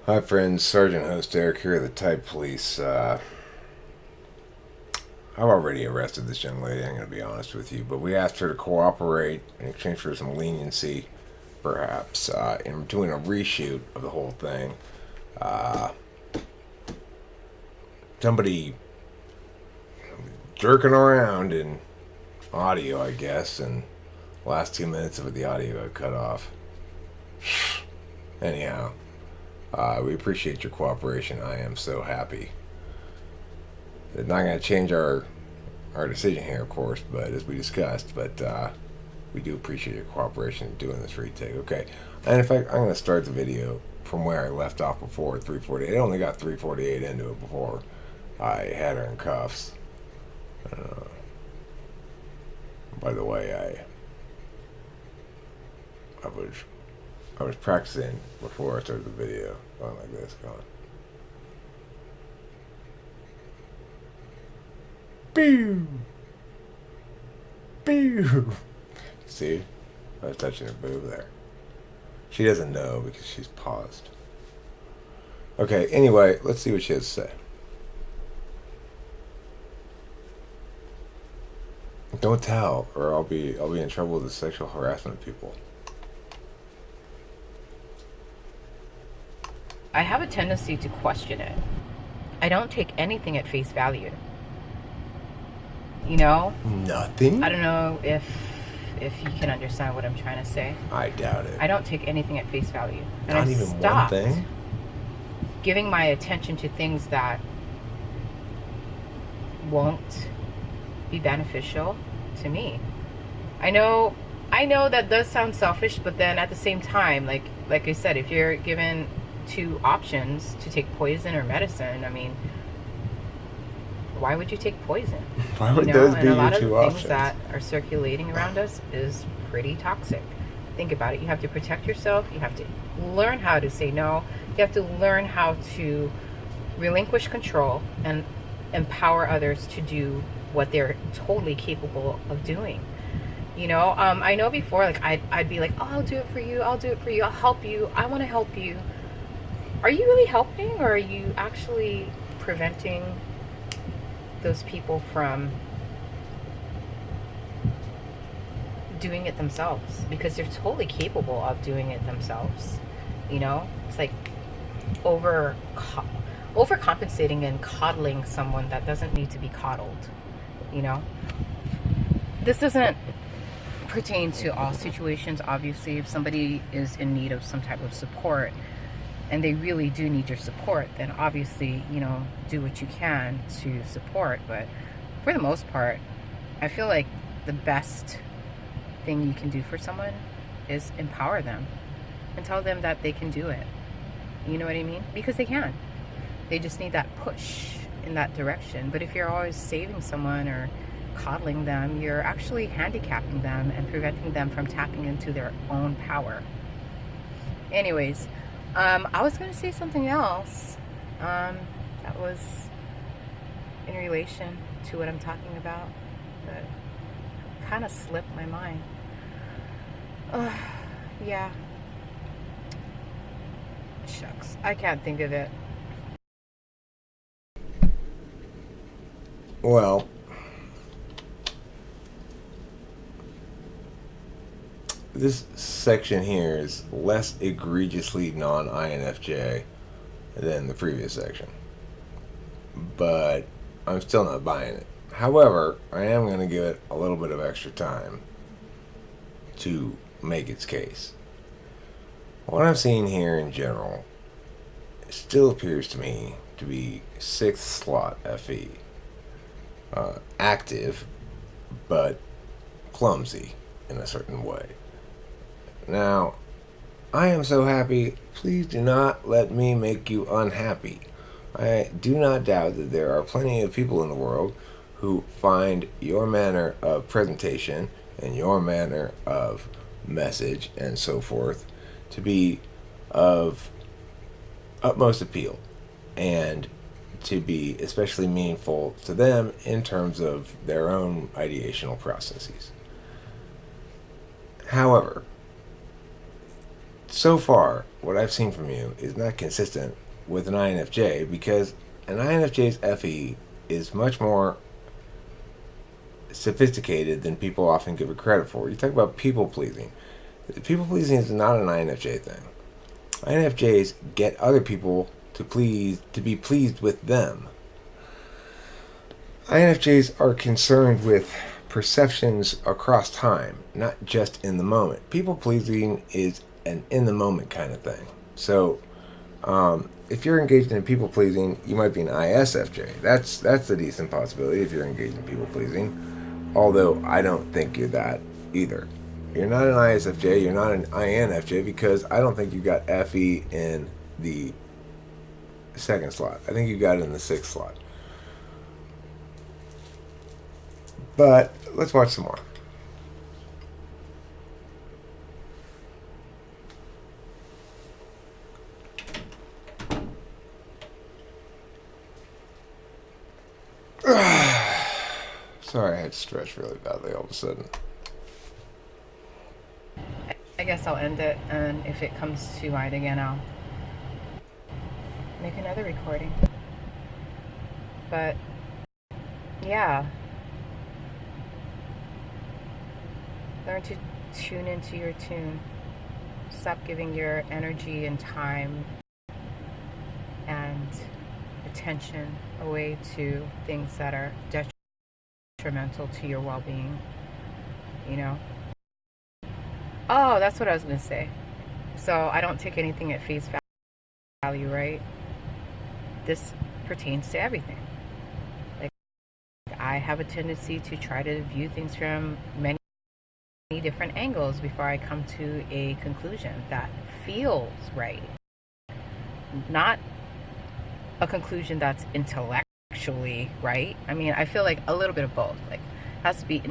Hi friends, Sergeant Host Eric here, the Type Police. I've already arrested this young lady, I'm going to be honest with you, but we asked her to cooperate in exchange for some leniency, perhaps, in doing a reshoot of the whole thing. Uh, Somebody jerking around in audio, I guess, and last 2 minutes of it, the audio got cut off. Anyhow, we appreciate your cooperation. I am so happy. It's not going to change our decision here, of course, but as we discussed, but we do appreciate your cooperation in doing this retake. Okay, and in fact, I'm going to start the video from where I left off before at 348. I only got 348 into it before I had her in cuffs. By the way, I was practicing before I started the video, going like this, going. Pew! Pew! See? I was touching her boob there. She doesn't know because she's paused. Okay, anyway, let's see what she has to say. Don't tell, or I'll be in trouble with the sexual harassment people. I have a tendency to question it. I don't take anything at face value. You know? Nothing? I don't know if you can understand what I'm trying to say. I doubt it. I don't take anything at face value. And Not I even stopped one thing? giving my attention to things that won't be beneficial to me. I know that does sound selfish, but then at the same time, like I said, if you're given two options to take poison or medicine, I mean, why would you take poison? Why would those be and a lot your of two the options? things that are circulating around us is pretty toxic. Think about it. You have to protect yourself. You have to learn how to say no. You have to learn how to relinquish control and empower others to do what they're totally capable of doing. I know before, like, I'd be like, oh, I'll do it for you. I'll do it for you. I'll help you. I want to help you. Are you really helping, or are you actually preventing those people from doing it themselves? Because they're totally capable of doing it themselves. It's like overcompensating and coddling someone that doesn't need to be coddled. This doesn't pertain to all situations. Obviously, if somebody is in need of some type of support and they really do need your support, then obviously, do what you can to support. But for the most part, I feel like the best thing you can do for someone is empower them and tell them that they can do it. You know what I mean? Because they can. They just need that push in that direction. But if you're always saving someone or coddling them, you're actually handicapping them and preventing them from tapping into their own power. Anyways, I was going to say something else that was in relation to what I'm talking about, but kind of slipped my mind. Yeah. Shucks. I can't think of it. Well, this section here is less egregiously non-INFJ than the previous section. But I'm still not buying it. However, I am going to give it a little bit of extra time to make its case. What I'm seeing here in general still appears to me to be 6th slot FE. Active, but clumsy in a certain way. Now, I am so happy. Please do not let me make you unhappy. I do not doubt that there are plenty of people in the world who find your manner of presentation and your manner of message and so forth to be of utmost appeal and to be especially meaningful to them in terms of their own ideational processes. However, so far, what I've seen from you is not consistent with an INFJ, because an INFJ's FE is much more sophisticated than people often give it credit for. You talk about people pleasing. People pleasing is not an INFJ thing. INFJs get other people to be pleased with them. INFJs are concerned with perceptions across time, not just in the moment. People pleasing is an in the moment kind of thing. So, if you're engaged in people pleasing, you might be an ISFJ. That's a decent possibility if you're engaged in people pleasing. Although I don't think you're that either. You're not an ISFJ. You're not an INFJ, because I don't think you got FE in the second slot. I think you got it in the sixth slot. But let's watch some more. Sorry, I had to stretch really badly all of a sudden. I guess I'll end it, and if it comes to mind again, I'll make another recording. But yeah, learn to tune into your tune. Stop giving your energy and time and attention away to things that are detrimental to your well-being. You know? Oh, that's what I was going to say. So I don't take anything at face value, right? This pertains to everything. Like, I have a tendency to try to view things from many different angles before I come to a conclusion that feels right. Not a conclusion that's intellectually right. I mean, I feel like a little bit of both. Like, it has to be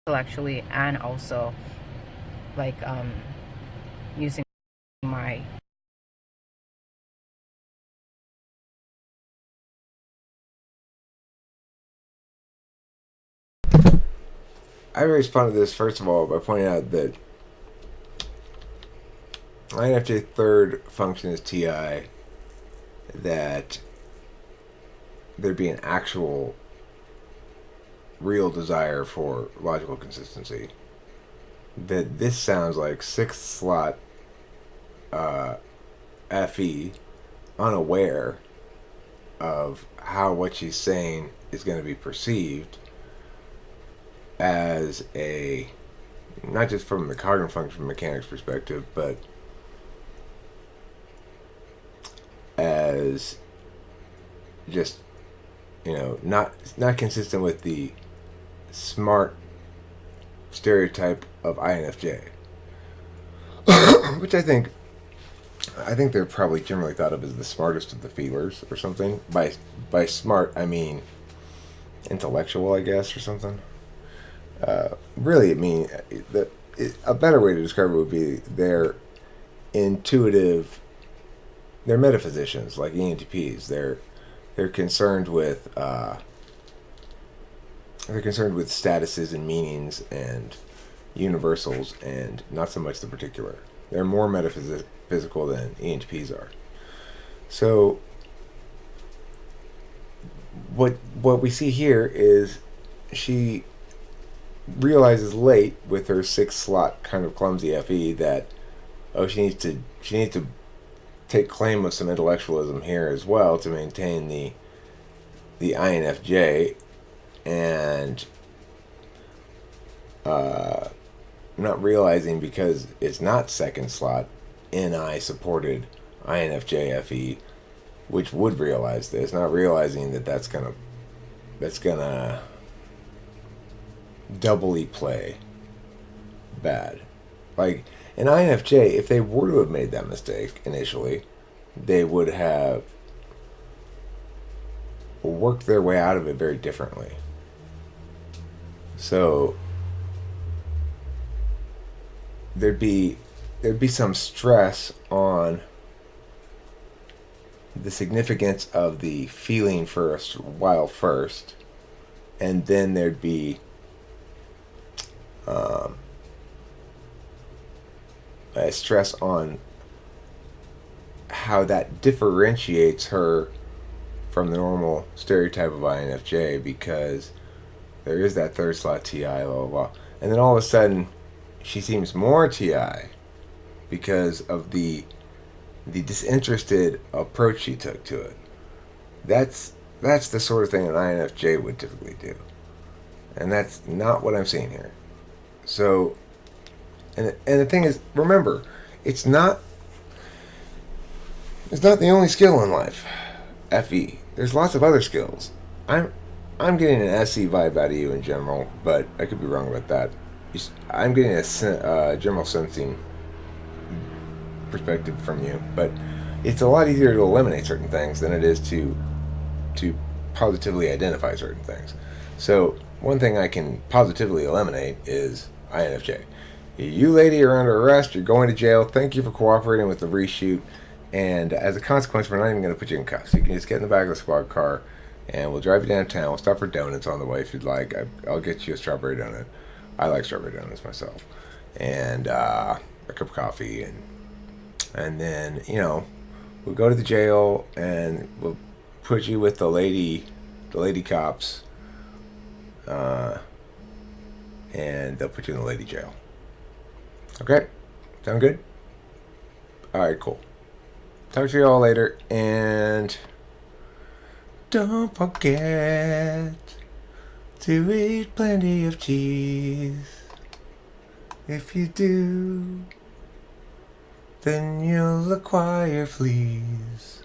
intellectually and also like using my I responded to this first of all by pointing out that INFJ third function is TI, that there'd be an actual real desire for logical consistency. That this sounds like sixth slot FE, unaware of how what she's saying is going to be perceived as a, not just from the cognitive function mechanics perspective, but as just, not consistent with the smart stereotype of INFJ, which I think they're probably generally thought of as the smartest of the feelers or something. By smart, I mean intellectual, I guess, or something. Really, I mean a better way to describe it would be they're intuitive. They're metaphysicians, like ENTPs. They're concerned with statuses and meanings and universals, and not so much the particular. They're more metaphysical than ENTPs are. So what we see here is she realizes late with her sixth slot kind of clumsy FE that she needs to take claim of some intellectualism here as well to maintain the INFJ, and not realizing, because it's not second slot NI supported INFJ FE, which would realize this, not realizing that's gonna doubly play bad. Like, an INFJ, if they were to have made that mistake initially, they would have worked their way out of it very differently. So there'd be some stress on the significance of the feeling first, and then there'd be a stress on how that differentiates her from the normal stereotype of INFJ, because there is that third slot TI, blah, blah, blah. And then all of a sudden, she seems more TI because of the disinterested approach she took to it. That's the sort of thing an INFJ would typically do, and that's not what I'm seeing here. So, and the thing is, remember, it's not the only skill in life. FE. There's lots of other skills. I'm getting an SE vibe out of you in general, but I could be wrong about that. I'm getting a general sensing perspective from you, but it's a lot easier to eliminate certain things than it is to positively identify certain things. So one thing I can positively eliminate is INFJ. You lady are under arrest. You're going to jail. Thank you for cooperating with the reshoot. And as a consequence, we're not even going to put you in cuffs. You can just get in the back of the squad car, and we'll drive you downtown. We'll stop for donuts on the way if you'd like. I'll get you a strawberry donut. I like strawberry donuts myself. And a cup of coffee. And then, we'll go to the jail, and we'll put you with the lady cops. And they'll put you in the lady jail. Okay? Sound good? Alright, cool. Talk to you all later, and don't forget to eat plenty of cheese. If you do, then you'll acquire fleas.